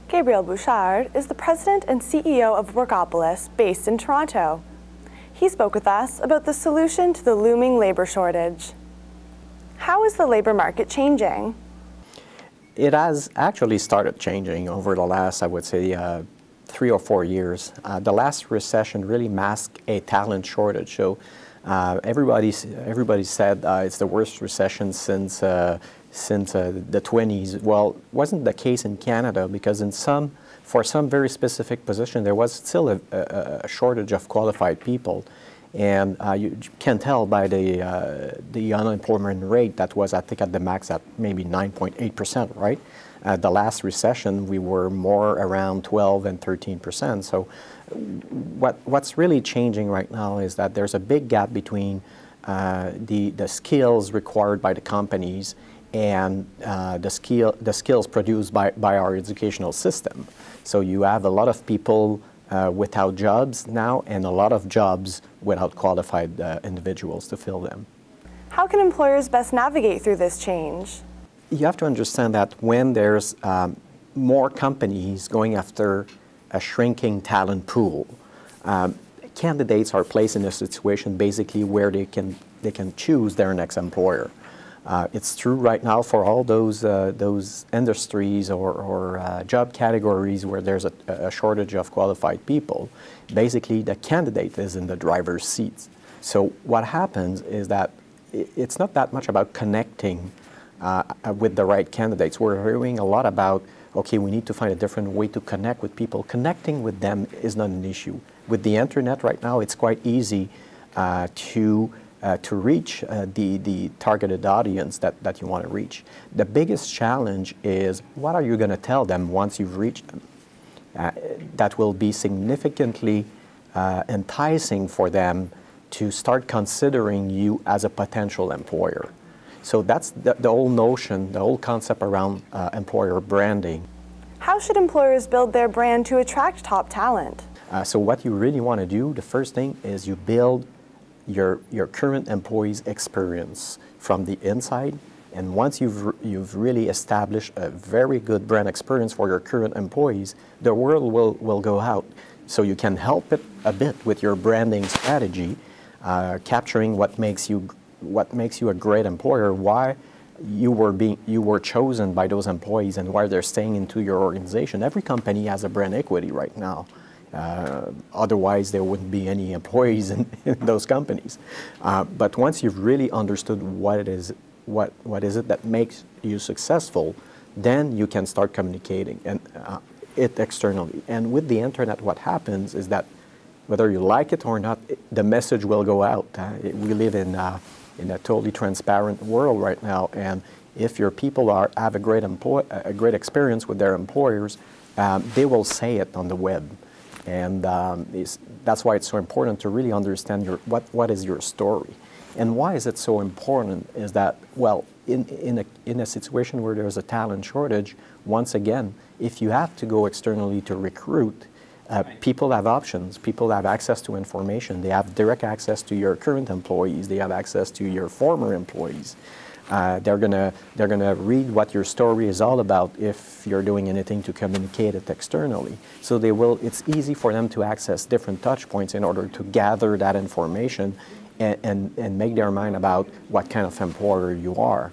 Gabriel Bouchard is the president and CEO of Workopolis, based in Toronto. He spoke with us about the solution to the looming labor shortage. How is the labor market changing? It has actually started changing over the last, I would say, 3 or 4 years. The last recession really masked a talent shortage. So everybody said it's the worst recession since the 20s. Well, it wasn't the case in Canada because for some very specific position, there was still a shortage of qualified people. And you can tell by the unemployment rate that was, I think, at the max at maybe 9.8%, right? The last recession, we were more around 12 and 13%. So what's really changing right now is that there's a big gap between the skills required by the companies and the skills produced by our educational system. So you have a lot of people without jobs now and a lot of jobs without qualified individuals to fill them. How can employers best navigate through this change? You have to understand that when there's more companies going after a shrinking talent pool, candidates are placed in a situation basically where they can choose their next employer. It's true right now for all those industries or job categories where there's a shortage of qualified people. Basically, the candidate is in the driver's seat. So what happens is that it's not that much about connecting with the right candidates. We're hearing a lot about, okay, we need to find a different way to connect with people. Connecting with them is not an issue. With the internet right now, it's quite easy to reach the targeted audience that you want to reach. The biggest challenge is what are you going to tell them once you've reached them? That will be significantly enticing for them to start considering you as a potential employer. So that's the whole notion, the whole concept around employer branding. How should employers build their brand to attract top talent? So what you really want to do, the first thing is you build your current employees' experience from the inside, and once you've really established a very good brand experience for your current employees, the world will go out. So you can help it a bit with your branding strategy, capturing what makes you a great employer, why you were chosen by those employees, and why they're staying into your organization. Every company has a brand equity right now. Otherwise, there wouldn't be any employees in those companies. But once you've really understood what is it that makes you successful, then you can start communicating it externally. And with the internet, what happens is that whether you like it or not, the message will go out. We live in a totally transparent world right now, and if your people have a great experience with their employers, they will say it on the web. And that's why it's so important to really understand what is your story. And why is it so important is that, well, in a situation where there's a talent shortage, once again, if you have to go externally to recruit, people have options, people have access to information, they have direct access to your current employees, they have access to your former employees. They're gonna read what your story is all about if you're doing anything to communicate it externally. So it's easy for them to access different touch points in order to gather that information and make their mind about what kind of employer you are.